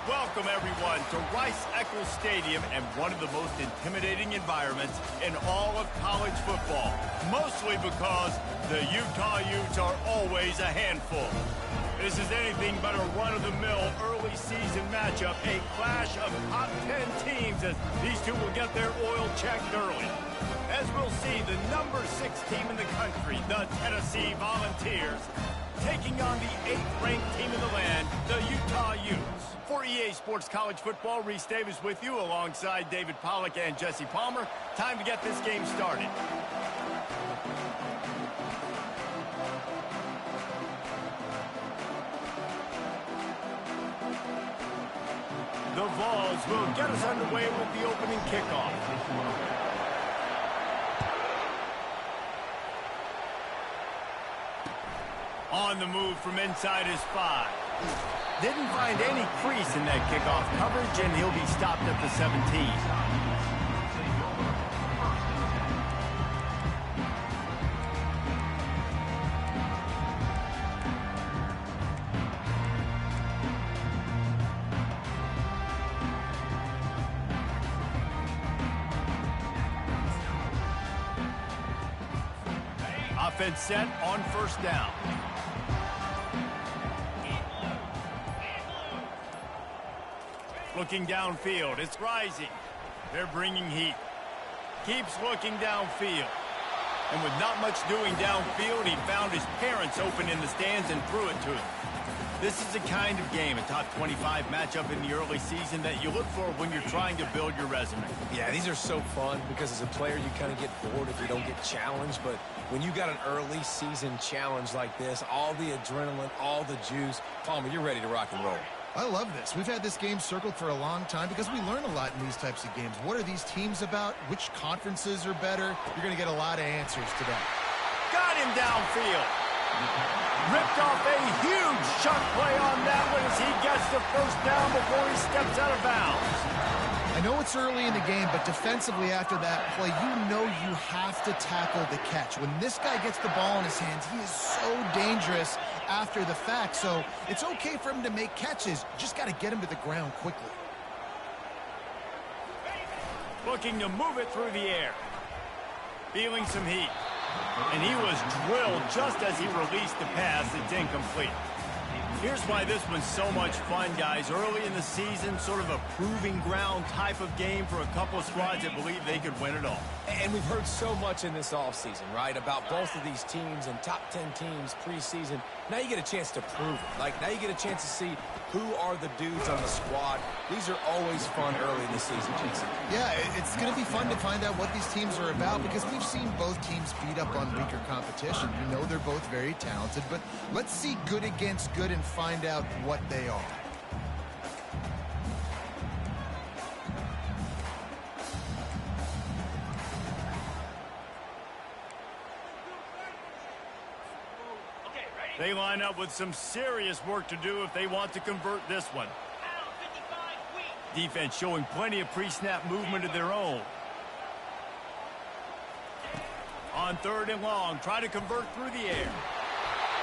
Welcome, everyone, to Rice-Eccles Stadium and one of the most intimidating environments in all of college football, mostly because the Utah Utes are always a handful. This is anything but a run-of-the-mill early season matchup, a clash of top 10 teams as these two will get their oil checked early. As we'll see, the number 6 team in the country, the Tennessee Volunteers, taking on the 8th-ranked team in the land, the Utah Utes. For EA Sports College Football, Reese Davis with you alongside David Pollack and Jesse Palmer. Time to get this game started. The Vols will get us underway with the opening kickoff. On the move from inside his 5. Didn't find any crease in that kickoff coverage, and he'll be stopped at the 17. Offense set on first down. Looking downfield, it's rising. They're bringing heat. Keeps looking downfield. And with not much doing downfield, he found his parents open in the stands and threw it to him. This is the kind of game, a top 25 matchup in the early season, that you look for when you're trying to build your resume. Yeah, these are so fun because as a player, you kind of get bored if you don't get challenged. But when you got an early season challenge like this, all the adrenaline, all the juice, Palmer, you're ready to rock and roll. I love this. We've had this game circled for a long time because we learn a lot in these types of games. What are these teams about? Which conferences are better? You're going to get a lot of answers today. Got him downfield. Ripped off a huge chuck play on that one as he gets the first down before he steps out of bounds. I know it's early in the game, but defensively after that play, you know you have to tackle the catch. When this guy gets the ball in his hands, he is so dangerous after the fact. So it's okay for him to make catches. You just got to get him to the ground quickly. Looking to move it through the air. Feeling some heat. And he was drilled just as he released the pass. It's incomplete. Here's why this one's so much fun, guys. Early in the season, sort of a proving ground type of game for a couple of squads that believe they could win it all. And we've heard so much in this offseason, right, about both of these teams and top 10 teams preseason. Now you get a chance to prove it. Like, now you get a chance to see who are the dudes on the squad. These are always fun early in the season, Jason. Yeah, it's going to be fun to find out what these teams are about because we've seen both teams beat up on weaker competition. We know they're both very talented, but let's see good against good and find out what they are. They line up with some serious work to do if they want to convert this one. Defense showing plenty of pre-snap movement of their own. On 3rd and long, try to convert through the air.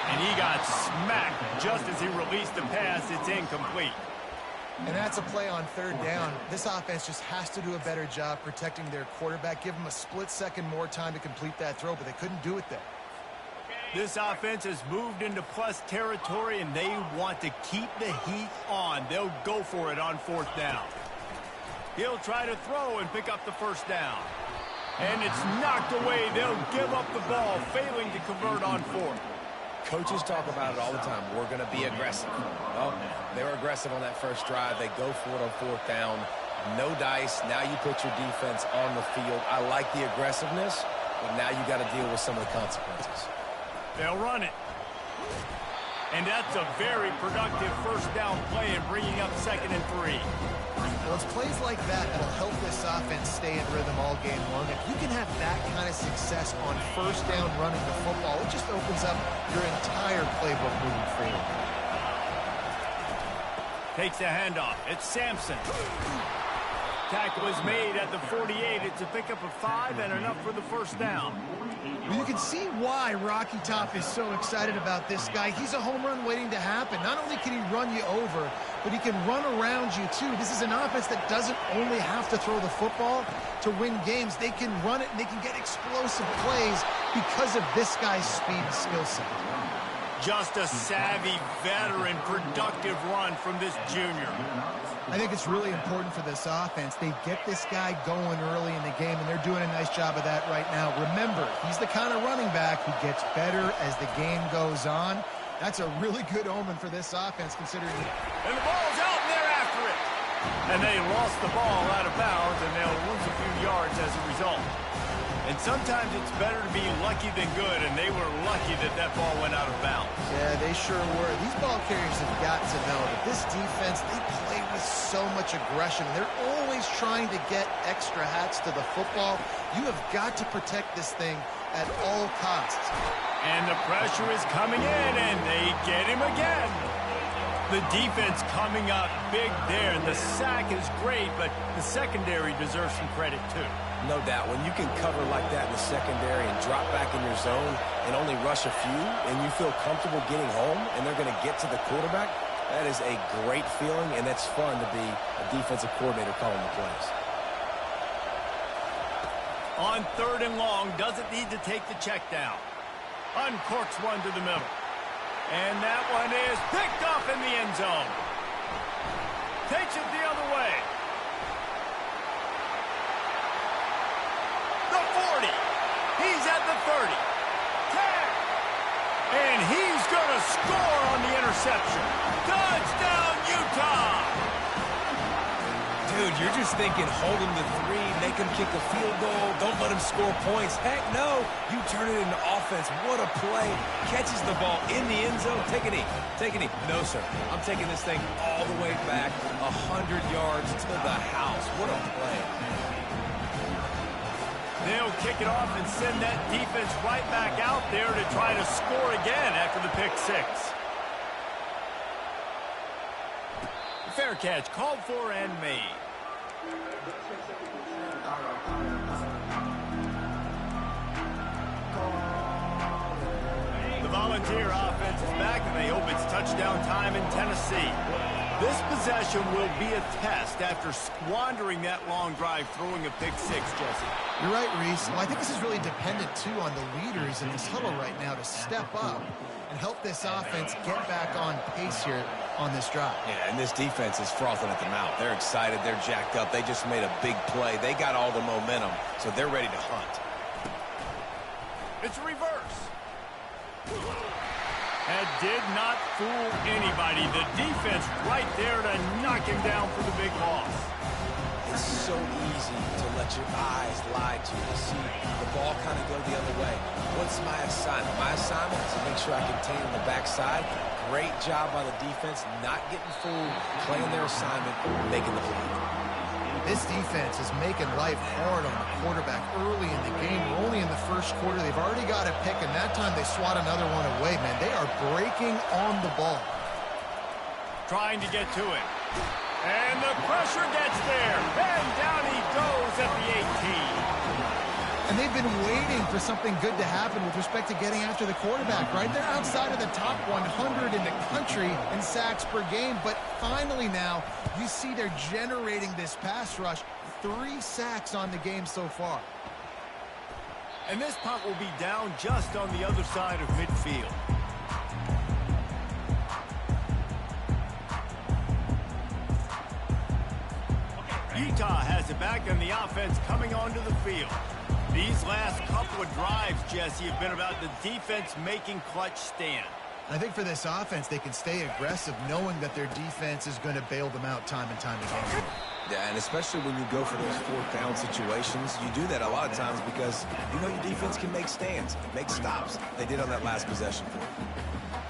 And he got smacked just as he released the pass. It's incomplete. And that's a play on 3rd down. This offense just has to do a better job protecting their quarterback. Give him a split second more time to complete that throw, but they couldn't do it there. This offense has moved into plus territory, and they want to keep the heat on. They'll go for it on 4th down. He'll try to throw and pick up the first down. And it's knocked away. They'll give up the ball, failing to convert on 4th. Coaches talk about it all the time. We're going to be aggressive. Well, they were aggressive on that first drive. They go for it on 4th down. No dice. Now you put your defense on the field. I like the aggressiveness, but now you got to deal with some of the consequences. They'll run it. And that's a very productive first down play and bringing up 2nd and 3. Well, it's plays like that that'll help this offense stay in rhythm all game long. If you can have that kind of success on 1st down running the football, it just opens up your entire playbook moving forward. Takes the handoff. It's Sampson. Tackle is made at the 48. It's a pickup of 5 and enough for the first down. Well, you can see why Rocky Top is so excited about this guy. He's a home run waiting to happen. Not only can he run you over, but he can run around you too. This is an offense that doesn't only have to throw the football to win games. They can run it and they can get explosive plays because of this guy's speed and skill set. Just a savvy, veteran, productive run from this junior. I think it's really important for this offense. They get this guy going early in the game, and they're doing a nice job of that right now. Remember, he's the kind of running back who gets better as the game goes on. That's a really good omen for this offense, considering... And the ball's out, and they're after it. And they lost the ball out of bounds, and they'll lose a few yards as a result. And sometimes it's better to be lucky than good, and they were lucky that that ball went out of bounds. Yeah, they sure were. These ball carriers have got to know that this defense, they play with so much aggression. They're always trying to get extra hats to the football. You have got to protect this thing at all costs. And the pressure is coming in, and they get him again. The defense coming up big there, and the sack is great, but the secondary deserves some credit too. No doubt. When you can cover like that in the secondary and drop back in your zone and only rush a few, and you feel comfortable getting home, and they're going to get to the quarterback, that is a great feeling, and it's fun to be a defensive coordinator calling the plays. On 3rd and long, doesn't need to take the check down. Uncorks one to the middle. And that one is picked off in the end zone. Takes it the other way. The 40. He's at the 30. 10. And he's going to score on the interception. Touchdown, Utah! Dude, you're just thinking, hold him to 3, make him kick a field goal, don't let him score points. Heck no, you turn it into offense. What a play. Catches the ball in the end zone. Take a knee. Take a knee. No, sir. I'm taking this thing all the way back 100 yards to the house. What a play. They'll kick it off and send that defense right back out there to try to score again after the pick 6. Fair catch called for and made. The Volunteer offense is back, and they hope it's touchdown time in Tennessee. This possession will be a test after squandering that long drive throwing a pick 6, Jesse. You're right, Reese. Well, I think this is really dependent, too, on the leaders in this huddle right now to step up and help this offense get back on pace here on this drive. Yeah, and this defense is frothing at the mouth. They're excited. They're jacked up. They just made a big play. They got all the momentum, so they're ready to hunt. It's a reverse. That did not fool anybody. The defense right there to knock him down for the big loss. It's so easy to let your eyes lie to you. See the ball kind of go the other way. What's my assignment? My assignment is to make sure I contain on the backside. Great job by the defense, not getting fooled, playing their assignment, making the play. This defense is making life hard on the quarterback early in the game. We're only in the first quarter. They've already got a pick, and that time they swat another one away, man. They are breaking on the ball. Trying to get to it. And the pressure gets there. And down he goes at the 18. And they've been waiting for something good to happen with respect to getting after the quarterback, right? They're outside of the top 100 in the country in sacks per game, but finally now you see they're generating this pass rush. 3 sacks on the game so far. And this punt will be down just on the other side of midfield. Utah has it back, and the offense coming onto the field. These last couple of drives, Jesse, have been about the defense making clutch stand. I think for this offense, they can stay aggressive knowing that their defense is going to bail them out time and time again. Yeah, and especially when you go for those 4th down situations, you do that a lot of times because you know your defense can make stands, make stops. They did on that last possession for them.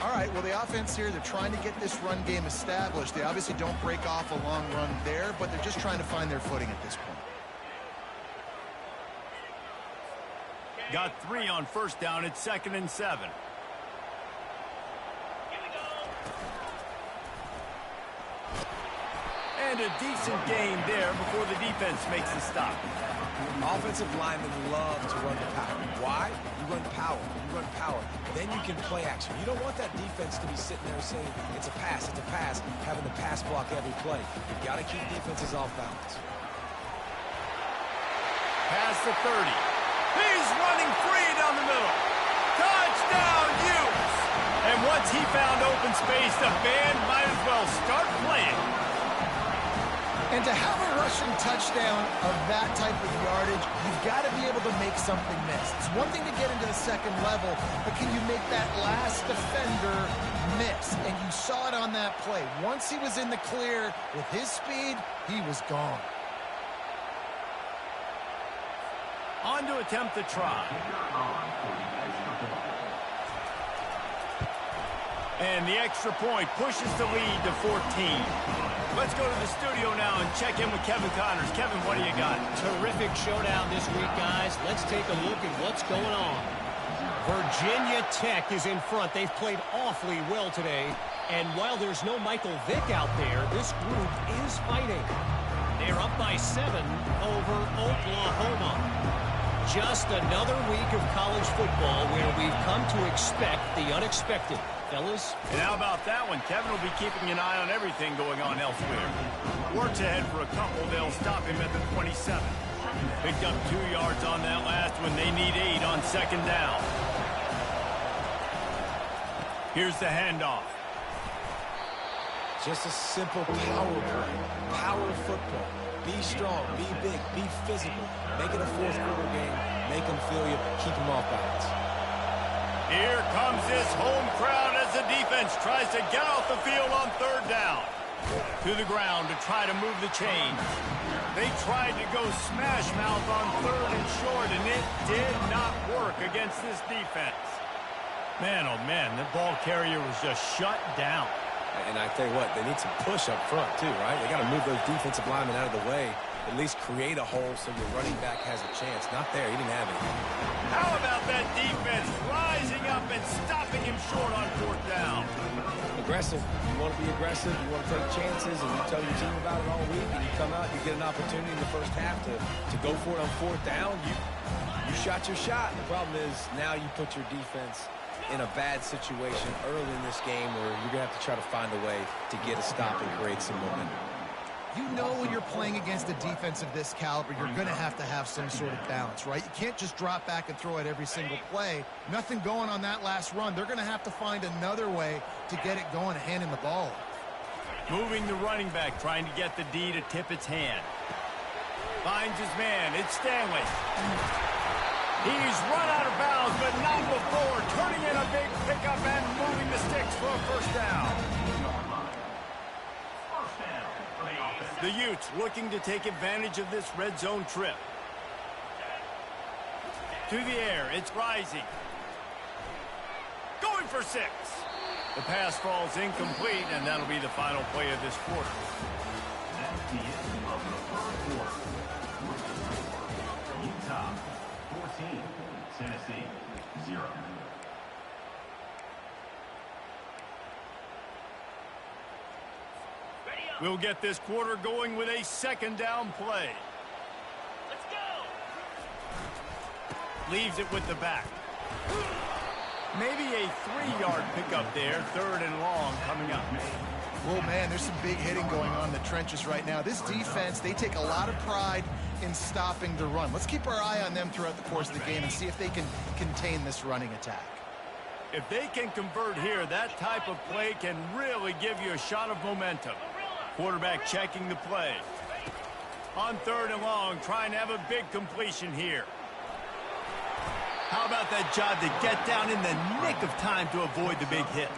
All right, well, the offense here, they're trying to get this run game established. They obviously don't break off a long run there, but they're just trying to find their footing at this point. Got 3 on first down. It's 2nd and 7. And a decent gain there before the defense makes the stop. Offensive linemen love to run the power. Why? You run power. You run power. Then you can play action. You don't want that defense to be sitting there saying, it's a pass, having to pass block every play. You've got to keep defenses off balance. Past the 30. He's running free down the middle. Touchdown, Utes! And once he found open space, the band might as well start playing. And to have a rushing touchdown of that type of yardage, you've got to be able to make something miss. It's one thing to get into the second level, but can you make that last defender miss? And you saw it on that play. Once he was in the clear with his speed, he was gone. On to attempt the try. And the extra point pushes the lead to 14. Let's go to the studio now and check in with Kevin Connors. Kevin, what do you got? Terrific showdown this week, guys. Let's take a look at what's going on. Virginia Tech is in front. They've played awfully well today. And while there's no Michael Vick out there, this group is fighting. They're up by 7 over Oklahoma. Just another week of college football where we've come to expect the unexpected. Fellas? And how about that one? Kevin will be keeping an eye on everything going on elsewhere. Works ahead for a couple. They'll stop him at the 27. Picked up 2 yards on that last one. They need 8 on second down. Here's the handoff. Just a simple power play. Power football. Be strong, be big, be physical. Make it a fourth quarter game. Make them feel you. Keep them off balance. Here comes this home crowd as the defense tries to get off the field on third down. To the ground to try to move the chains. They tried to go smash mouth on third and short, and it did not work against this defense. Man, oh man, the ball carrier was just shut down. And I tell you what, they need some push up front too, right? They got to move those defensive linemen out of the way. At least create a hole so your running back has a chance. Not there. He didn't have it. How about that defense rising up and stopping him short on fourth down? Aggressive. You want to be aggressive. You want to take chances, and you tell your team about it all week, and you come out, you get an opportunity in the first half to go for it on fourth down. You shot your shot. The problem is now you put your defense in a bad situation early in this game where you're going to have to try to find a way to get a stop and create some momentum. You know when you're playing against a defense of this caliber, you're going to have some sort of balance, right? You can't just drop back and throw it every single play. Nothing going on that last run. They're going to have to find another way to get it going and handing the ball. Moving the running back, trying to get the D to tip its hand. Finds his man. It's Stanley. He's run out of bounds, but not before. Turning in a big pickup and moving the sticks for a first down. The Utes looking to take advantage of this red zone trip. To the air, it's rising. Going for 6. The pass falls incomplete, and that'll be the final play of this quarter. That's the end of the first quarter. Utah 14, Tennessee 0. We'll get this quarter going with a second down play. Let's go. Leaves it with the back. Maybe a 3-yard pickup there. Third and long coming up. Oh, man, there's some big hitting going on in the trenches right now. This defense, they take a lot of pride in stopping the run. Let's keep our eye on them throughout the course of the game and see if they can contain this running attack. If they can convert here, that type of play can really give you a shot of momentum. Quarterback checking the play. On third and long, trying to have a big completion here. How about that job to get down in the nick of time to avoid the big hit?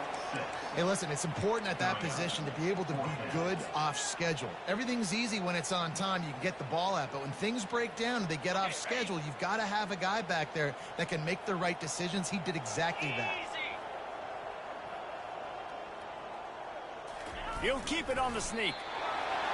Hey, listen, it's important at that position to be able to be good off schedule. Everything's easy when it's on time. You can get the ball out. But when things break down and they get off schedule, you've got to have a guy back there that can make the right decisions. He did exactly that. He'll keep it on the sneak.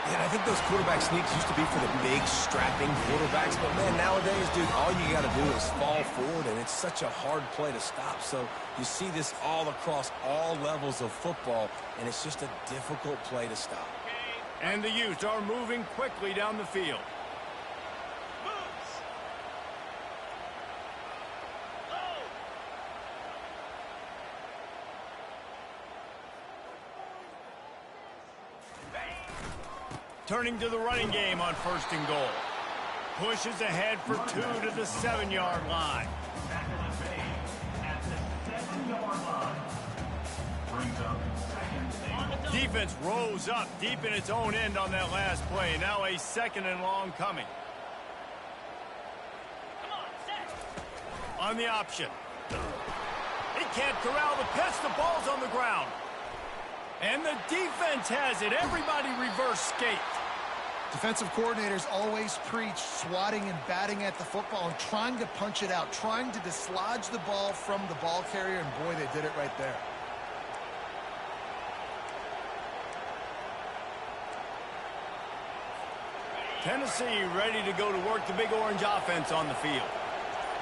Yeah, I think those quarterback sneaks used to be for the big, strapping quarterbacks. But, man, nowadays, dude, all you got to do is fall forward, and it's such a hard play to stop. So you see this all across all levels of football, and it's just a difficult play to stop. And the Utes are moving quickly down the field. Turning to the running game on 1st and goal. Pushes ahead for 2 to the 7-yard line. At the 7-yard line. Brings up 2nd and goal. Defense rose up deep in its own end on that last play. Now a 2nd and long coming. On the option. He can't corral the pitch. The ball's on the ground. And the defense has it. Everybody reverse skate. Defensive coordinators always preach swatting and batting at the football and trying to punch it out, trying to dislodge the ball from the ball carrier, and boy, they did it right there. Tennessee ready to go to work the Big Orange offense on the field.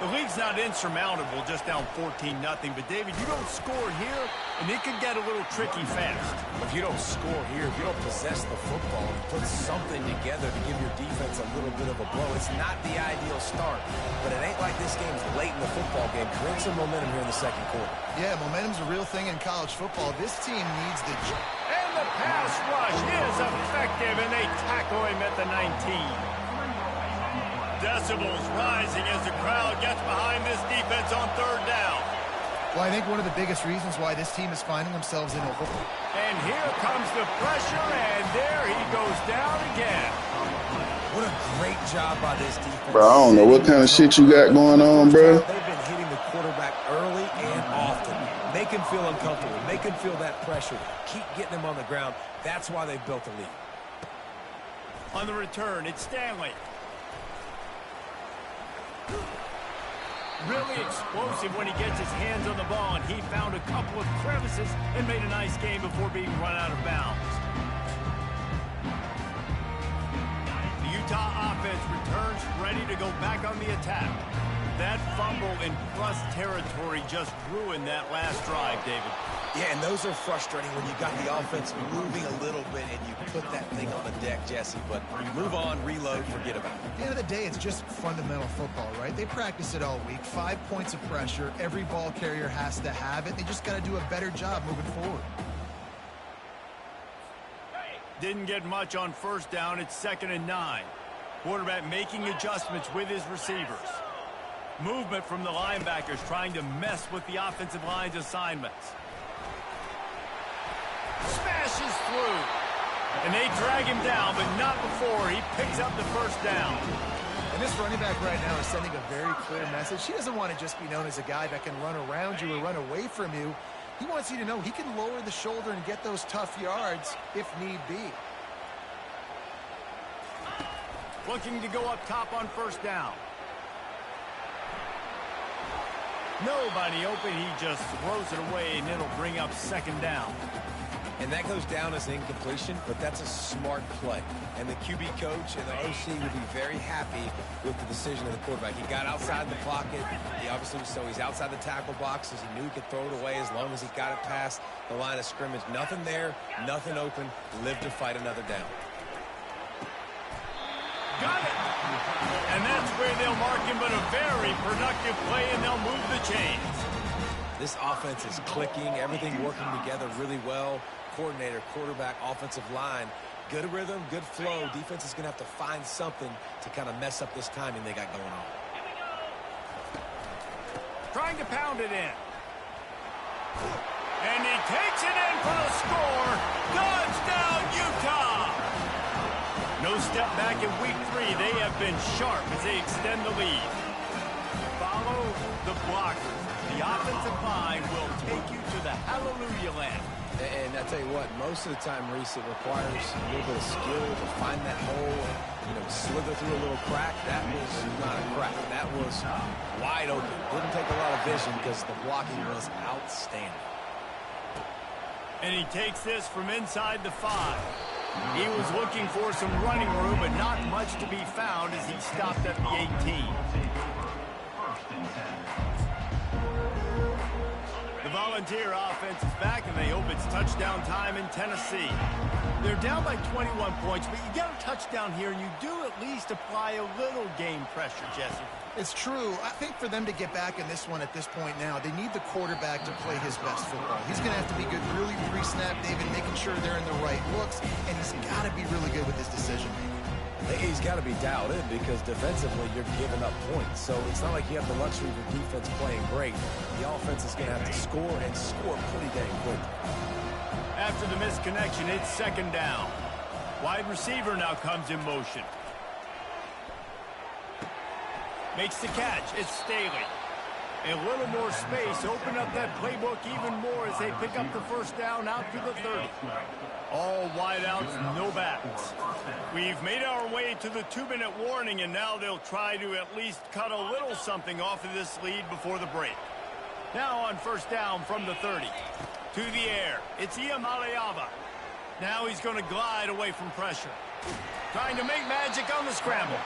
The lead's not insurmountable, just down 14-0. But, David, you don't score here, and it could get a little tricky fast. If you don't score here, if you don't possess the football and put something together to give your defense a little bit of a blow, it's not the ideal start. But it ain't like this game's late in the football game. Create some momentum here in the 2nd quarter. Yeah, momentum's a real thing in college football. This team needs the... And the pass rush is effective, and they tackle him at the 19. Decibels rising as the crowd gets behind this defense on 3rd down. Well, I think one of the biggest reasons why this team is finding themselves in a... And here comes the pressure, and there he goes down again. What a great job by this defense. Bro, I don't know what kind of shit you got going on, bro. They've been hitting the quarterback early and often. Make him feel uncomfortable. Make him feel that pressure. Keep getting him on the ground. That's why they've built the lead. On the return, it's Stanley. Really explosive when he gets his hands on the ball, and he found a couple of crevices and made a nice game before being run out of bounds. The Utah offense returns ready to go back on the attack. That fumble in plus territory just ruined that last drive, David. Yeah, and those are frustrating when you got the offense moving a little bit and you put that thing on the deck, Jesse. But you move on, reload, forget about it. At the end of the day, it's just fundamental football, right? They practice it all week. 5 points of pressure. Every ball carrier has to have it. They just got to do a better job moving forward. Didn't get much on 1st down. It's 2nd and 9. Quarterback making adjustments with his receivers. Movement from the linebackers trying to mess with the offensive line's assignments. Smashes through. And they drag him down, but not before he picks up the 1st down. And this running back right now is sending a very clear message. He doesn't want to just be known as a guy that can run around you or run away from you. He wants you to know he can lower the shoulder and get those tough yards if need be. Looking to go up top on 1st down. Nobody open. He just throws it away, and it'll bring up 2nd down. And that goes down as an incompletion, but that's a smart play. And the QB coach and the OC will be very happy with the decision of the quarterback. He got outside the pocket. He obviously was so he's outside the tackle boxes. He knew he could throw it away as long as he got it past the line of scrimmage. Nothing there, nothing open. Live to fight another down. Got it. And that's where they'll mark him, but a very productive play, and they'll move the chains. This offense is clicking, everything working together really well. Coordinator, quarterback, offensive line. Good rhythm, good flow. Defense is going to have to find something to kind of mess up this timing they got going on. Trying to pound it in. And he takes it in for the score. Touchdown, Utah! No step back in week 3. They have been sharp as they extend the lead. Follow the blockers. The offensive line will take you to the hallelujah land. And I tell you what, most of the time, Reese, it requires a little bit of skill to find that hole and, slither through a little crack. That was not a crack. That was wide open. Didn't take a lot of vision because the blocking was outstanding. And he takes this from inside the 5. He was looking for some running room, but not much to be found as he stopped at the 18. The Volunteer offense is back, and they hope it's touchdown time in Tennessee. They're down by 21 points, but you get a touchdown here, and you do at least apply a little game pressure, Jesse. It's true. I think for them to get back in this one at this point now, they need the quarterback to play his best football. He's going to have to be good really pre-snap, David, making sure they're in the right looks, and he's got to be really good with his decision-making. He's got to be dialed in because defensively you're giving up points. So it's not like you have the luxury of your defense playing great. The offense is going to have to score and score pretty dang quick. After the missed connection, it's second down. Wide receiver now comes in motion. Makes the catch. It's Staley. A little more space. Open up that playbook even more as they pick up the first down out to the 30. All wideouts, no backs. We've made our way to the 2-minute warning, and now they'll try to at least cut a little something off of this lead before the break. Now on first down from the 30. To the air. It's Ncaa. Now he's going to glide away from pressure. Trying to make magic on the scramble.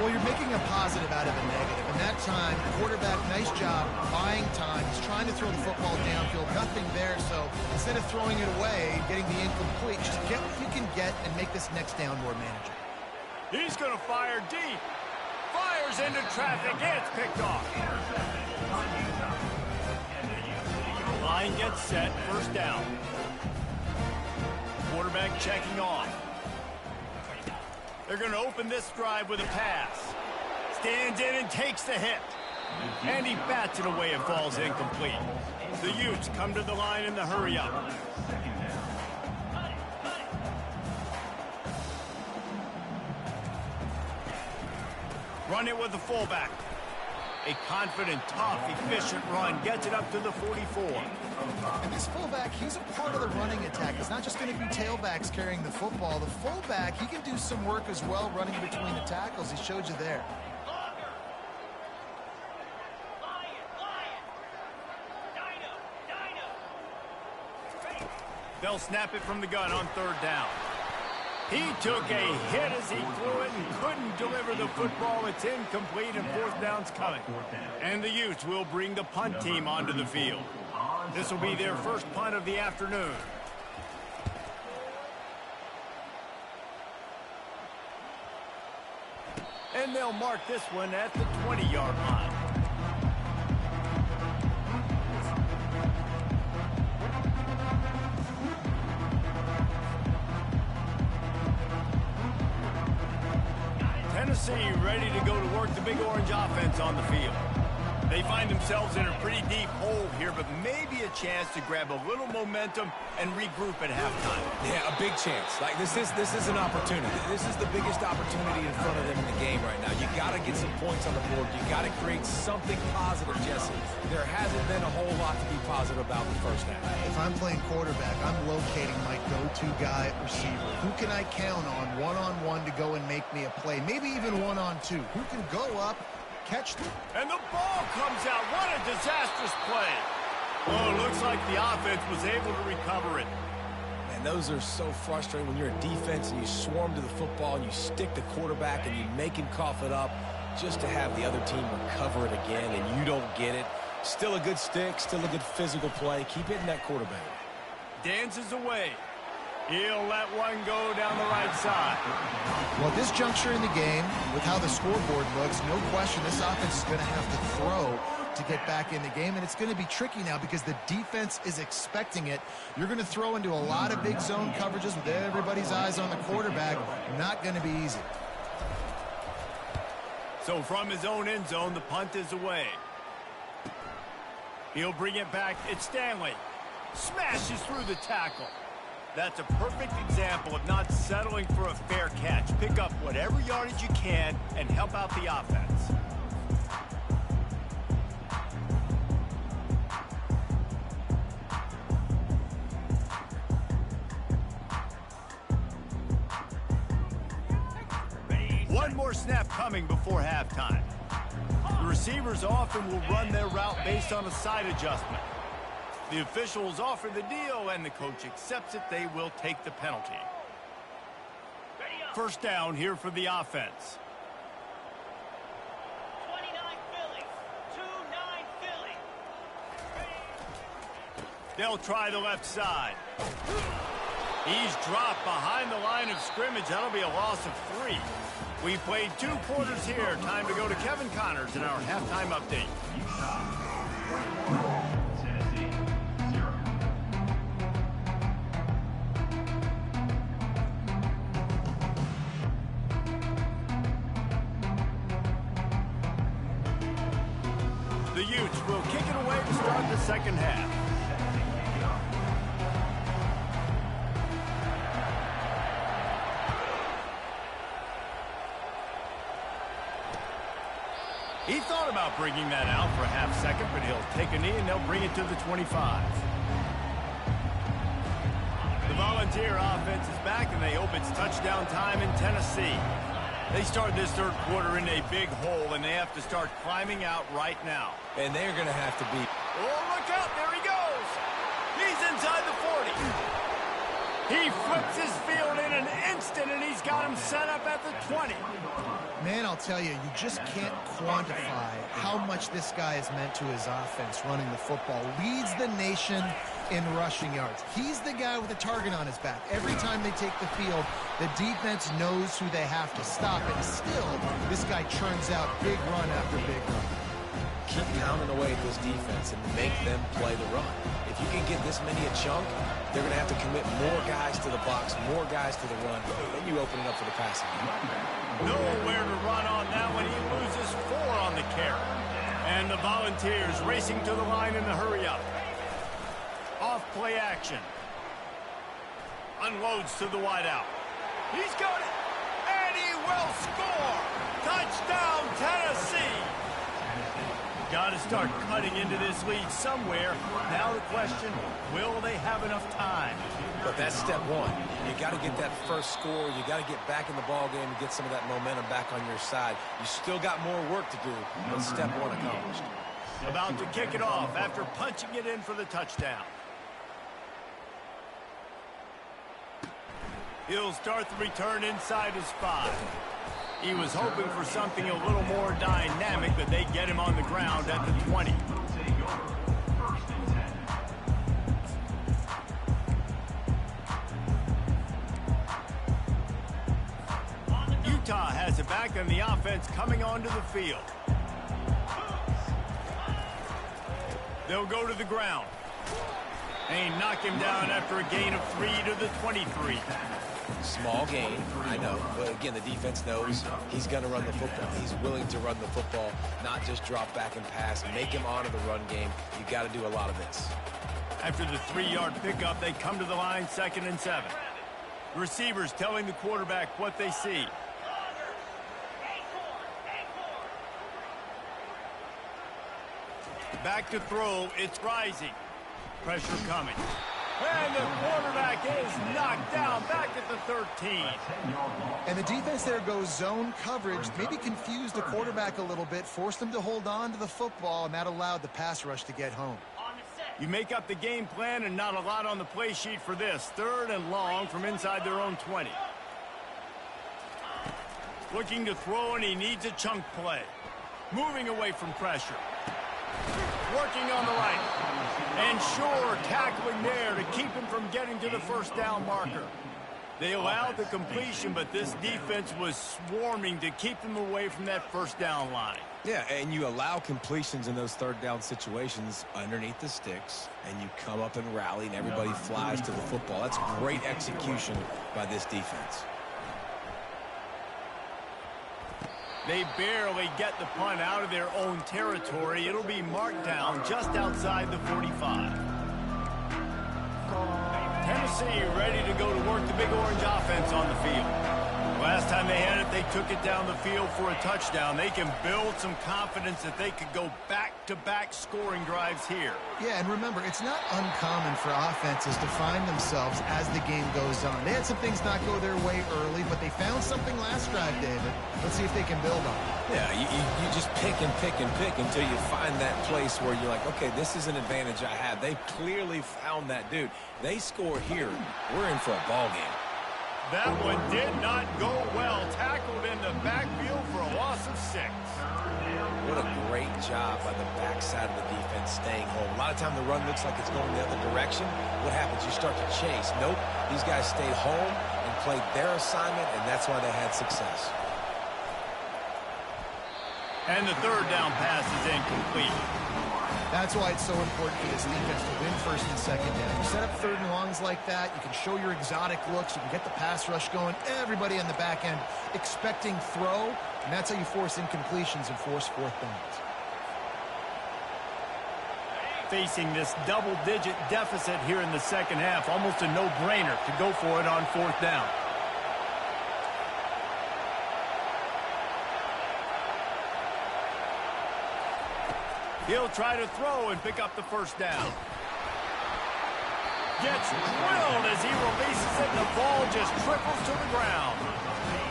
Well, you're making a positive out of a negative. And that time, quarterback, nice job buying time. He's trying to throw the football downfield. Nothing there, so instead of throwing it away, getting the incomplete, just get what you can get and make this next down more manageable. He's going to fire deep. Fires into traffic. It's picked off. Line gets set. First down. Quarterback checking off. They're going to open this drive with a pass. Stands in and takes the hit. And he bats it away and falls incomplete. The Utes come to the line in the hurry-up. Run it with the fullback. A confident, tough, efficient run gets it up to the 44. And this fullback, he's a part of the running attack. It's not just going to be tailbacks carrying the football. The fullback, he can do some work as well running between the tackles. He showed you there. They'll snap it from the gun on third down. He took a hit as he threw it and couldn't deliver the football. It's incomplete and fourth down's coming. And the Utes will bring the punt team onto the field. This will be their first punt of the afternoon. And they'll mark this one at the 20-yard line. Tennessee ready to go to work the Big Orange offense on the field. They find themselves in a pretty deep hole here, but maybe a chance to grab a little momentum and regroup at halftime. Yeah, a big chance. Like this is an opportunity. This is the biggest opportunity in front of them in the game right now. You got to get some points on the board. You got to create something positive, Jesse. There hasn't been a whole lot to be positive about the first half. If I'm playing quarterback, I'm locating my go-to guy at receiver. Who can I count on one-on-one to go and make me a play? Maybe even one-on-two. Who can go up, catch them? And the ball comes out. What a disastrous play. Oh, it looks like the offense was able to recover it. And those are so frustrating when you're a defense and you swarm to the football and you stick the quarterback and you make him cough it up just to have the other team recover it again and you don't get it. Still a good stick, still a good physical play. Keep hitting that quarterback. Dances away. He'll let one go down the right side. Well, at this juncture in the game, with how the scoreboard looks, no question this offense is going to have to throw to get back in the game, and it's going to be tricky now because the defense is expecting it. You're going to throw into a lot of big zone coverages with everybody's eyes on the quarterback. Not going to be easy. So from his own end zone, the punt is away. He'll bring it back. It's Stanley. Smashes through the tackle. That's a perfect example of not settling for a fair catch. Pick up whatever yardage you can and help out the offense. One more snap coming before halftime. The receivers often will run their route based on a side adjustment. The officials offer the deal, and the coach accepts it. They will take the penalty. First down here for the offense. 29 Philly. 2-9 Philly. They'll try the left side. He's dropped behind the line of scrimmage. That'll be a loss of 3. We played 2 quarters here. Time to go to Kevin Connors in our halftime update. Tennessee, 0. The Utes will kick it away to start the second half. He thought about bringing that out for a half second, but he'll take a knee and they'll bring it to the 25. The Volunteer offense is back, and they hope it's touchdown time in Tennessee. They start this third quarter in a big hole, and they have to start climbing out right now. And they're going to have to be. Oh, look out. There he goes. He's inside the 40. He flips his field in an instant, and he's got him set up at the 20. Man, I'll tell you, you just can't quantify how much this guy has meant to his offense running the football. Leads the nation in rushing yards. He's the guy with the target on his back. Every time they take the field, the defense knows who they have to stop. And still, this guy churns out big run after big run. Keep pounding away at this defense and make them play the run. If you can get this many a chunk, they're going to have to commit more guys to the box, more guys to the run. Then you open it up for the passing. Nowhere to run on that one. He loses 4 on the carry. And the Volunteers racing to the line in the hurry up. Off play action. Unloads to the wideout. He's got it. And he will score. Touchdown, Tennessee. Got to start cutting into this lead somewhere. Now the question, will they have enough time? But that's step 1. You got to get that first score. You got to get back in the ball game and get some of that momentum back on your side. You still got more work to do, but step 1 accomplished. About to kick it off after punching it in for the touchdown. He'll start the return inside his 5. He was hoping for something a little more dynamic, but they get him on the ground at the 20. Utah has it back, and the offense coming onto the field. They'll go to the ground. And he knocked him down after a gain of 3 to the 23. Small gain, I know, but again, the defense knows he's going to run the football. He's willing to run the football, not just drop back and pass. Make him honor the run game. You got to do a lot of this. After the 3-yard pickup, they come to the line, 2nd and 7. Receivers telling the quarterback what they see. Back to throw, it's rising. Pressure coming. And the quarterback is knocked down back at the 13. And the defense there goes zone coverage, maybe confused the quarterback a little bit, forced him to hold on to the football, and that allowed the pass rush to get home. You make up the game plan and not a lot on the play sheet for this. 3rd and long from inside their own 20. Looking to throw, and he needs a chunk play. Moving away from pressure. Working on the right. And sure, tackling there to keep him from getting to the first down marker. They allowed the completion, but this defense was swarming to keep them away from that first down line. Yeah, and you allow completions in those 3rd down situations underneath the sticks, and you come up and rally, and everybody flies to the football. That's great execution by this defense. They barely get the punt out of their own territory. It'll be marked down just outside the 45. Tennessee ready to go to work the Big Orange offense on the field. Last time they had it, they took it down the field for a touchdown. They can build some confidence that they could go back-to-back scoring drives here. Yeah, and remember, it's not uncommon for offenses to find themselves as the game goes on. They had some things not go their way early, but they found something last drive, David. Let's see if they can build on it. Yeah, you just pick and pick and pick until you find that place where you're like, okay, this is an advantage I have. They clearly found that dude. They score here. We're in for a ball game. That one did not go well. Tackled in the backfield for a loss of 6. What a great job by the backside of the defense staying home. A lot of time the run looks like it's going the other direction. What happens? You start to chase. Nope. These guys stayed home and played their assignment, and that's why they had success. And the third down pass is incomplete. That's why it's so important for this defense to win first and second down. You set up third and longs like that, you can show your exotic looks, you can get the pass rush going, everybody on the back end expecting throw, and that's how you force incompletions and force fourth downs. Facing this double-digit deficit here in the second half, almost a no-brainer to go for it on fourth down. He'll try to throw and pick up the first down. Gets drilled as he releases it, and the ball just triples to the ground.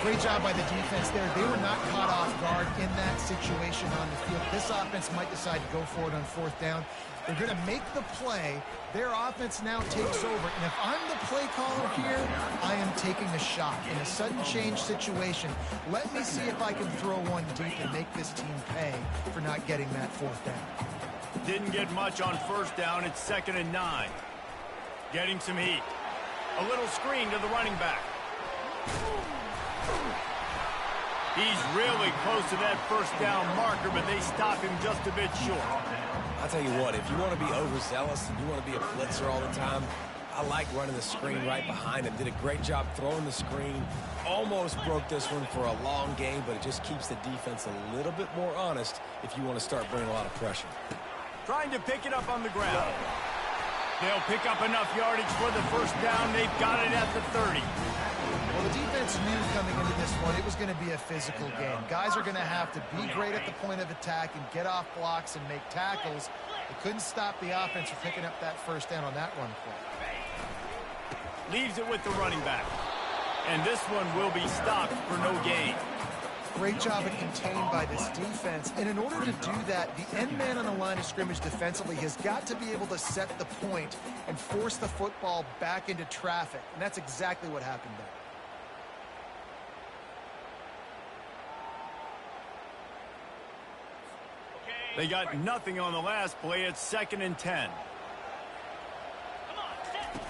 Great job by the defense there. They were not caught off guard in that situation on the field. This offense might decide to go for it on fourth down. They're going to make the play. Their offense now takes over. And if I'm the play caller here, I am taking a shot. In a sudden change situation, let me see if I can throw one deep and make this team pay for not getting that fourth down. Didn't get much on first down. It's 2nd and 9. Getting some heat. A little screen to the running back. He's really close to that first down marker, but they stop him just a bit short. I'll tell you what, if you want to be overzealous and you want to be a blitzer all the time, I like running the screen right behind him. Did a great job throwing the screen. Almost broke this one for a long game, but it just keeps the defense a little bit more honest if you want to start bringing a lot of pressure. Trying to pick it up on the ground. They'll pick up enough yardage for the first down. They've got it at the 30. Well, the defense knew coming into this one it was going to be a physical game. Guys are going to have to be great at the point of attack and get off blocks and make tackles. They couldn't stop the offense from picking up that first down on that run play. Leaves it with the running back. And this one will be stopped for no gain. Great job at contained by this defense. And in order to do that, the end man on the line of scrimmage defensively has got to be able to set the point and force the football back into traffic. And that's exactly what happened there. They got nothing on the last play. It's 2nd and 10. Come on, set.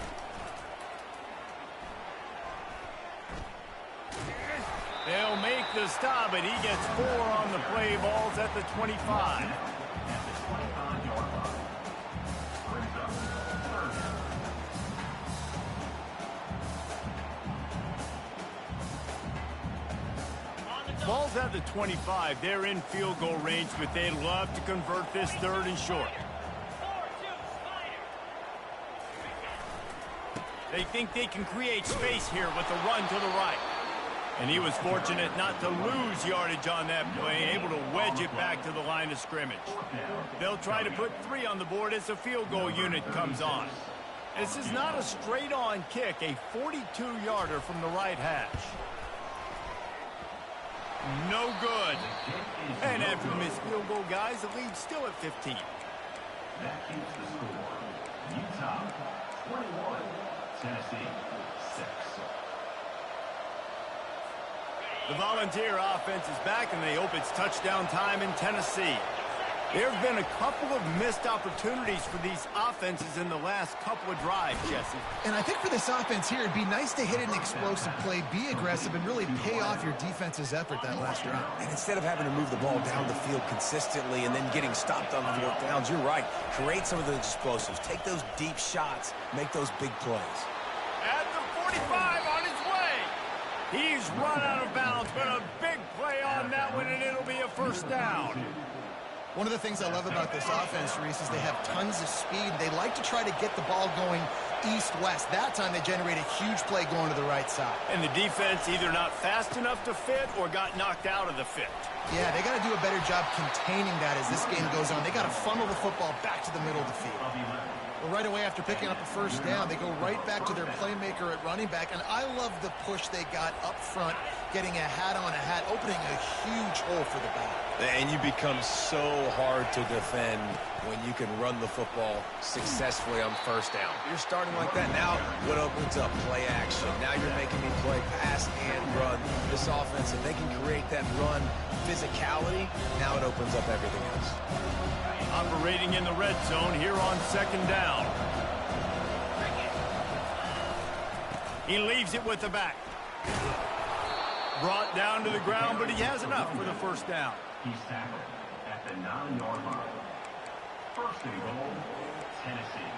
They'll make the stop, and he gets 4 on the play. Ball's at the 25. Ball's at the 25. They're in field goal range, but they'd love to convert this 3rd and short. 4-2, Spider. They think they can create space here with a run to the right. And he was fortunate not to lose yardage on that play, able to wedge it back to the line of scrimmage. They'll try to put 3 on the board as the field goal unit comes on. This is not a straight-on kick, a 42-yarder from the right hash. No good. And after the missed field goal, guys, the lead's still at 15. That keeps the score. Utah 21, Tennessee 6. The Volunteer offense is back, and they hope it's touchdown time in Tennessee. There have been a couple of missed opportunities for these offenses in the last couple of drives, Jesse. And I think for this offense here, it'd be nice to hit an explosive play, be aggressive, and really pay off your defense's effort that last drive. And instead of having to move the ball down the field consistently and then getting stopped on 4th downs, you're right. Create some of those explosives. Take those deep shots. Make those big plays. At the 45 on his way. He's run out of bounds, but a big play on that one, and it'll be a first down. One of the things I love about this offense, Reese, is they have tons of speed. They like to try to get the ball going east-west. That time they generate a huge play going to the right side. And the defense either not fast enough to fit or got knocked out of the fit. Yeah, they got to do a better job containing that as this game goes on. They got to funnel the football back to the middle of the field. Well, right away after picking up a first down, they go right back to their playmaker at running back. And I love the push they got up front, getting a hat on a hat, opening a huge hole for the back. And you become so hard to defend when you can run the football successfully on first down. You're starting like that. Now what opens up? Play action. Now you're making me play pass and run. This offense, if they can create that run physicality, now it opens up everything else. Operating in the red zone here on second down. He leaves it with the back. Brought down to the ground, but he has enough for the first down. He's tackled at the 9-yard line. First and goal, Tennessee.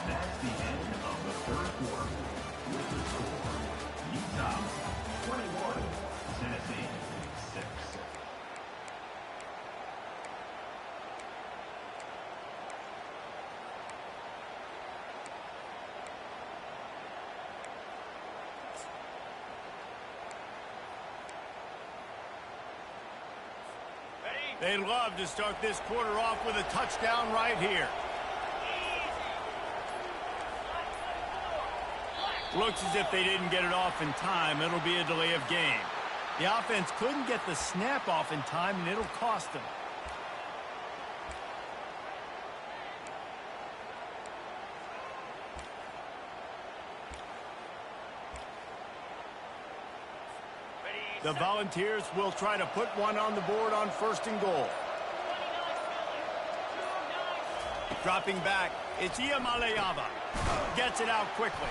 That's the end of the third quarter. With the score, Utah 21, Tennessee 6. They'd love to start this quarter off with a touchdown right here. Looks as if they didn't get it off in time. It'll be a delay of game. The offense couldn't get the snap off in time, and it'll cost them. The Volunteers will try to put one on the board on first and goal. Dropping back, it's Iamaleava. Gets it out quickly.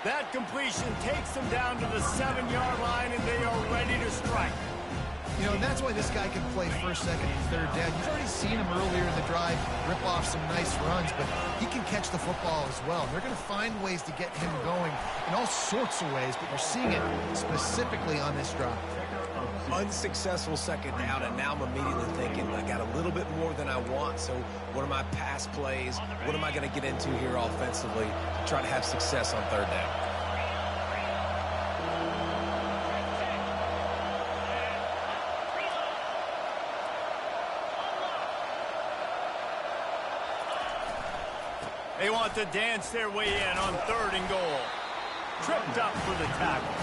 That completion takes them down to the 7-yard line, and they are ready to strike. You know, and that's why this guy can play first, second, and third down. You've already seen him earlier in the drive rip off some nice runs, but he can catch the football as well. They're going to find ways to get him going in all sorts of ways, but you're seeing it specifically on this drive. Unsuccessful second down, and now I'm immediately thinking, I got a little bit more than I want, so what are my pass plays? What am I going to get into here offensively to try to have success on third down? They want to dance their way in on third and goal. Tripped up for the tackle.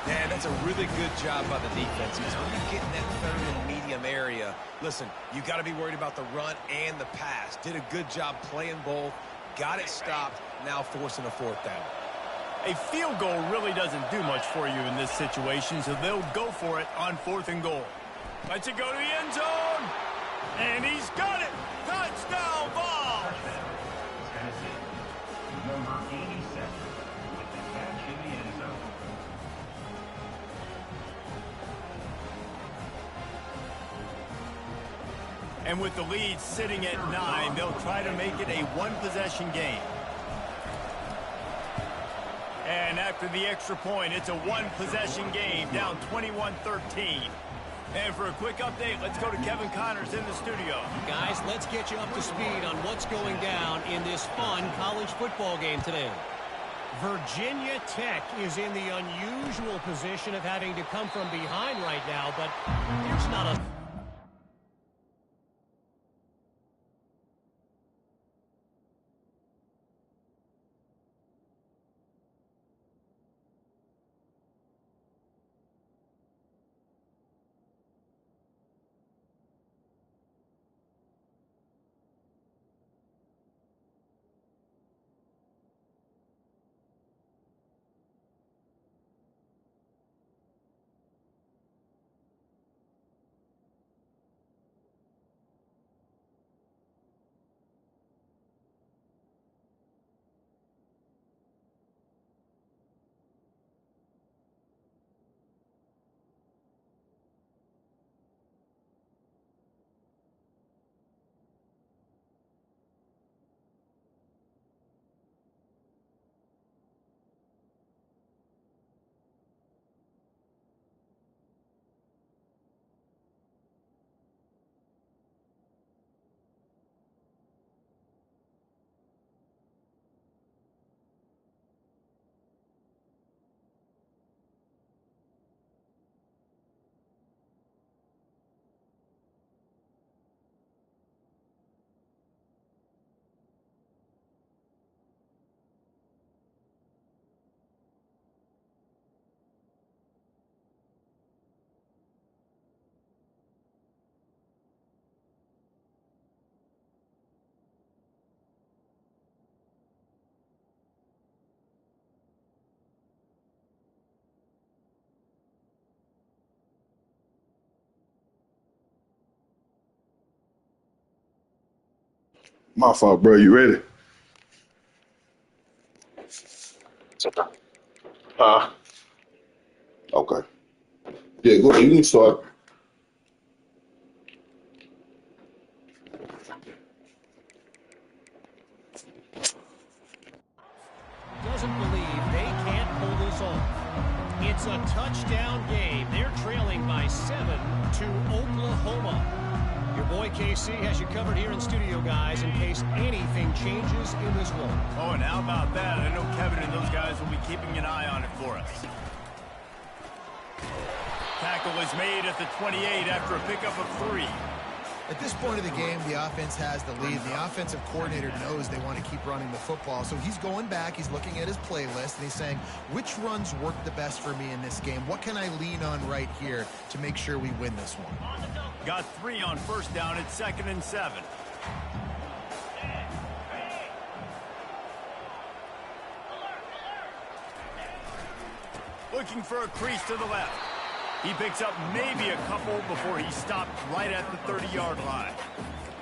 Yeah, that's a really good job by the defense. Because when you get in that third and medium area, listen, you got to be worried about the run and the pass. Did a good job playing both. Got it stopped. Now forcing a fourth down. A field goal really doesn't do much for you in this situation, so they'll go for it on fourth and goal. Lets it go to the end zone. And he's got it. Touchdown ball. Tennessee, number 87, with the catch in the end zone. And with the lead sitting at 9, they'll try to make it a one-possession game. And after the extra point, it's a one-possession game, down 21-13. And for a quick update, let's go to Kevin Connors in the studio. Guys, let's get you up to speed on what's going down in this fun college football game today. Virginia Tech is in the unusual position of having to come from behind right now, but there's not a... My fault, bro. You ready? Okay. Yeah, go ahead. You can start. Doesn't believe they can't pull this off. It's a touchdown game. They're trailing by 7 to Oklahoma. Your boy KC has you covered here in studio, guys, in case anything changes in this one. Oh, and how about that? I know Kevin and those guys will be keeping an eye on it for us. Tackle is made at the 28 after a pickup of 3. At this point of the game, the offense has the lead. The offensive coordinator knows they want to keep running the football. So he's going back, he's looking at his playlist, and he's saying, which runs work the best for me in this game? What can I lean on right here to make sure we win this one? Got 3 on first down at 2nd and 7. Looking for a crease to the left. He picks up maybe a couple before he stopped right at the 30-yard line.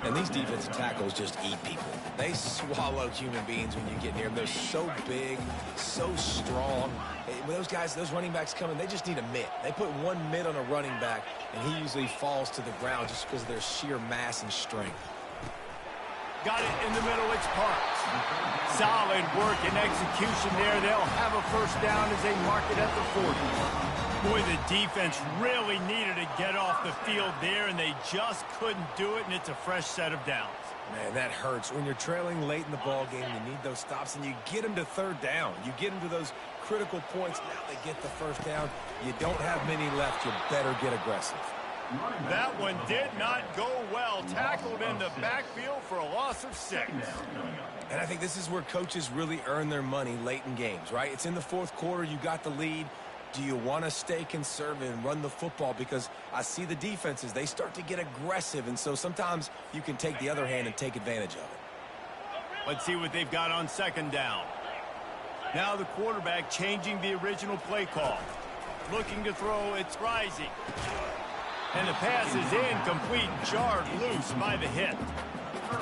And these defensive tackles just eat people. They swallow human beings when you get near them. They're so big, so strong. When those guys, those running backs come in, they just need a mitt. They put one mitt on a running back, and he usually falls to the ground just because of their sheer mass and strength. Got it in the middle, it's Parks. Solid work and execution there. They'll have a first down as they mark it at the 40. Boy, the defense really needed to get off the field there, and they just couldn't do it, and it's a fresh set of downs. Man, that hurts. When you're trailing late in the ball game, you need those stops, and you get them to third down. You get them to those critical points. Now they get the first down. You don't have many left. You better get aggressive. That one did not go well. Tackled in the backfield for a loss of 6. And I think this is where coaches really earn their money late in games, right? It's in the fourth quarter. You got the lead. Do you want to stay conservative and run the football? Because I see the defenses, they start to get aggressive, and so sometimes you can take the other hand and take advantage of it. Let's see what they've got on 2nd down. Now the quarterback changing the original play call. Looking to throw, it's Rising. And the pass is incomplete, jarred loose by the hit.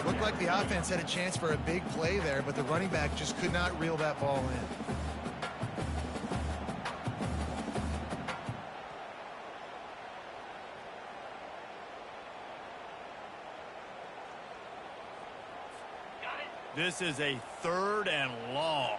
Looked like the offense had a chance for a big play there, but the running back just could not reel that ball in. This is a 3rd and long.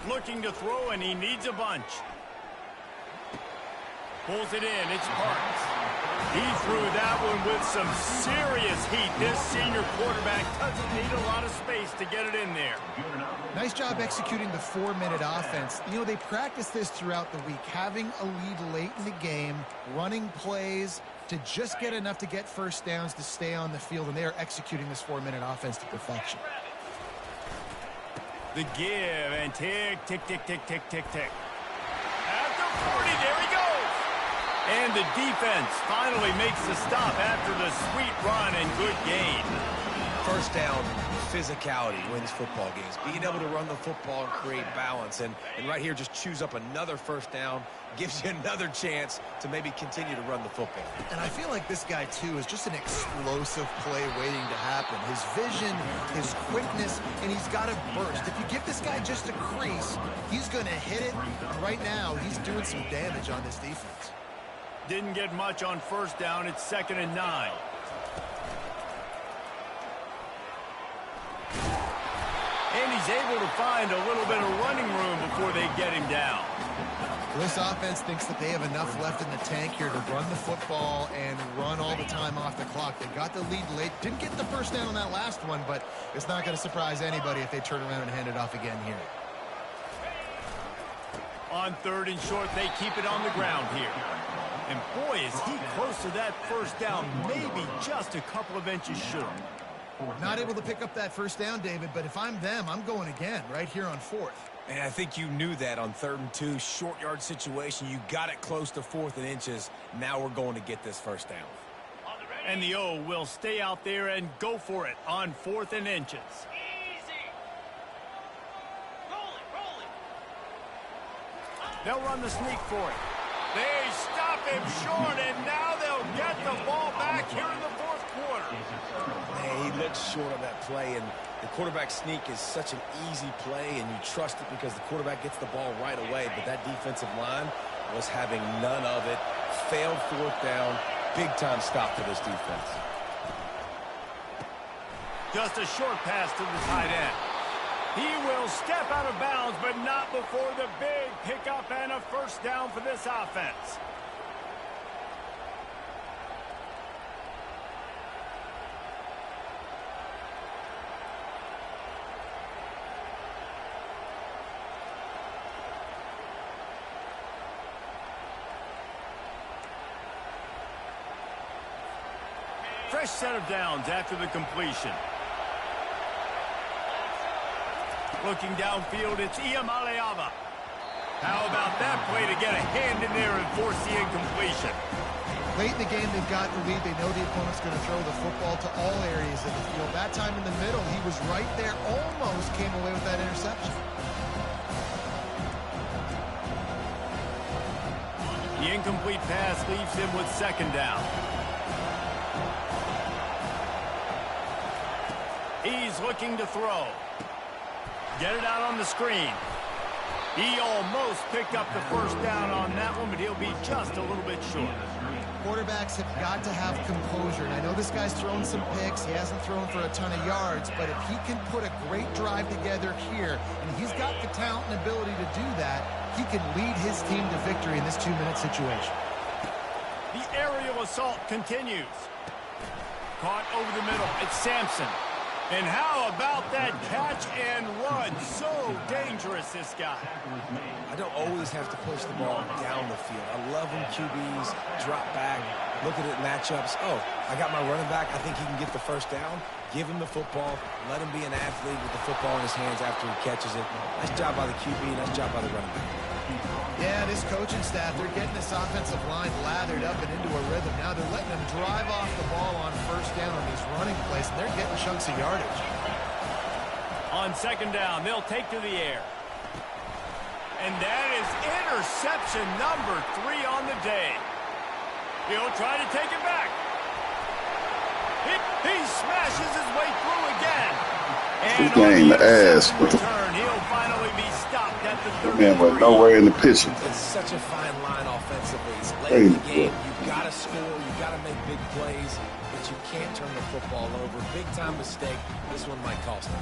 Looking to throw, and he needs a bunch. Pulls it in. It's Parks. He threw that one with some serious heat. This senior quarterback doesn't need a lot of space to get it in there. Nice job executing the 4-minute offense. You know, they practice this throughout the week, having a lead late in the game, running plays to just get enough to get first downs to stay on the field, and they are executing this 4-minute offense to perfection. The give, and tick, tick, tick, tick, tick, tick, tick. At the 40, there he goes. And the defense finally makes the stop after the sweet run and good gain. First down, physicality wins football games. Being able to run the football and create balance. And right here, just choose up another first down, gives you another chance to maybe continue to run the football. And I feel like this guy, too, is just an explosive play waiting to happen. His vision, his quickness, and he's got a burst. If you give this guy just a crease, he's going to hit it. Right now, he's doing some damage on this defense. Didn't get much on first down. It's 2nd and 9. And he's able to find a little bit of running room before they get him down. This offense thinks that they have enough left in the tank here to run the football and run all the time off the clock. They got the lead late. Didn't get the first down on that last one, but it's not going to surprise anybody if they turn around and hand it off again here. On 3rd and short, they keep it on the ground here. And boy, is he close to that first down, maybe just a couple of inches short. Not able to pick up that first down, David, but if I'm them, I'm going again right here on 4th. And I think you knew that on 3rd and 2, short yard situation. You got it close to 4th and inches. Now we're going to get this first down. And the O will stay out there and go for it on 4th and inches. Easy. Roll it, roll it. They'll run the sneak for it. They stop him short, and now they'll get the ball back here in the fourth quarter. Hey, he looks short on that play, and the quarterback sneak is such an easy play, and you trust it because the quarterback gets the ball right away, but that defensive line was having none of it. Failed fourth down. Big-time stop for this defense. Just a short pass to the tight end. He will step out of bounds, but not before the big pickup and a first down for this offense. Fresh set of downs after the completion. Looking downfield, it's Ncaa. How about that play to get a hand in there and force the incompletion? Late in the game, they've got the lead. They know the opponent's going to throw the football to all areas of the field. That time in the middle, he was right there, almost came away with that interception. The incomplete pass leaves him with second down. He's looking to throw. Get it out on the screen. He almost picked up the first down on that one, but he'll be just a little bit short. Quarterbacks have got to have composure, and I know this guy's thrown some picks. He hasn't thrown for a ton of yards, but if he can put a great drive together here, and he's got the talent and ability to do that, he can lead his team to victory in this 2-minute situation. The aerial assault continues. Caught over the middle. It's Sampson. And how about that catch and run? So dangerous, this guy. I don't always have to push the ball down the field. I love when QBs drop back, look at it matchups. Oh, I got my running back. I think he can get the first down. Give him the football. Let him be an athlete with the football in his hands after he catches it. Nice job by the QB. Nice job by the running back. Yeah, this coaching staff, they're getting this offensive line lathered up and into a rhythm. Now they're letting them drive off the ball on first down on these running plays, and they're getting chunks of yardage. On second down, they'll take to the air. And that is interception number 3 on the day. He'll try to take it back. He smashes his way through again. And This game ass. return, he'll finally be stopped at the 33. Man, but nowhere in the picture. It's such a fine line offensively. It's late in the game. You've got to score. You've got to make big plays, but you can't turn the football over. Big-time mistake. This one might cost them.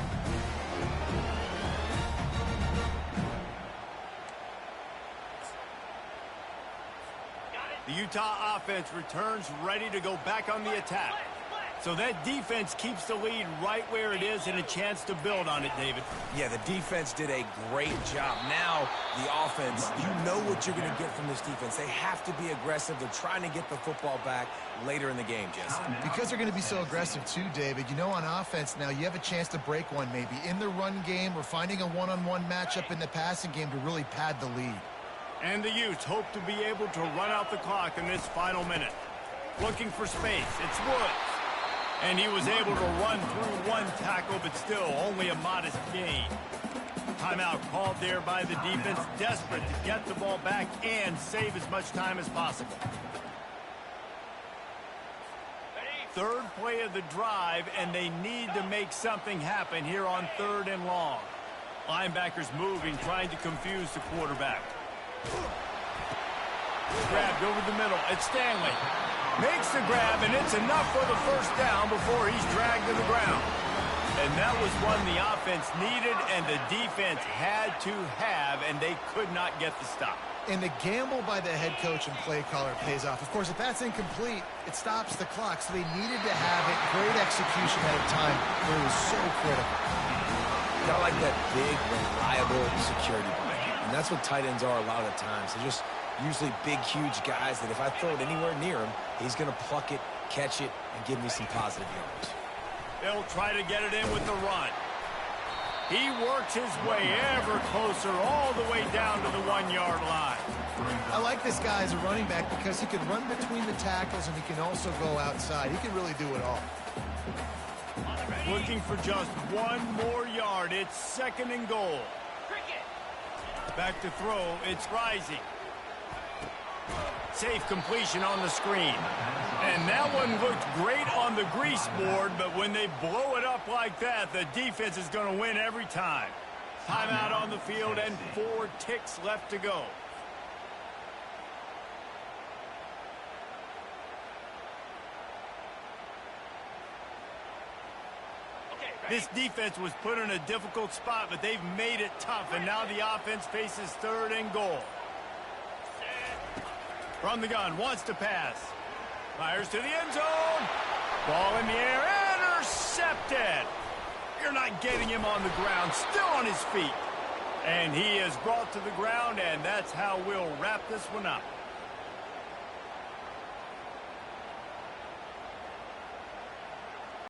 The Utah offense returns ready to go back on the attack. So that defense keeps the lead right where it is and a chance to build on it, David. Yeah, the defense did a great job. Now, the offense, you know what you're going to get from this defense. They have to be aggressive. They're trying to get the football back later in the game, Jesse. Because they're going to be so aggressive too, David, you know on offense now you have a chance to break one maybe in the run game or finding a one-on-one matchup in the passing game to really pad the lead. And the Utes hope to be able to run out the clock in this final minute. Looking for space. It's Woods. And he was able to run through one tackle, but still only a modest gain. Timeout called there by the defense, desperate to get the ball back and save as much time as possible. Third play of the drive, and they need to make something happen here on 3rd and long. Linebackers moving, trying to confuse the quarterback. Grabbed over the middle. It's Stanley. Makes the grab, and it's enough for the first down before he's dragged to the ground. And that was one the offense needed and the defense had to have, and they could not get the stop. And the gamble by the head coach and play caller pays off. Of course, if that's incomplete, it stops the clock. So they needed to have it. Great execution at a time where it was so critical. Got like that big, reliable security blanket. And that's what tight ends are a lot of the times. They're just usually big, huge guys that if I throw it anywhere near him, he's going to pluck it, catch it, and give me some positive yards. They'll try to get it in with the run. He works his way ever closer all the way down to the 1-yard line. I like this guy as a running back because he can run between the tackles and he can also go outside. He can really do it all. Looking for just one more yard. It's 2nd and goal. Back to throw. It's Rising. Safe completion on the screen. And that one looked great on the grease board, but when they blow it up like that, the defense is going to win every time. Timeout on the field and 4 ticks left to go. This defense was put in a difficult spot, but they've made it tough, and now the offense faces 3rd and goal. From the gun, wants to pass. Fires to the end zone. Ball in the air, intercepted. You're not getting him on the ground, still on his feet. And he is brought to the ground, and that's how we'll wrap this one up.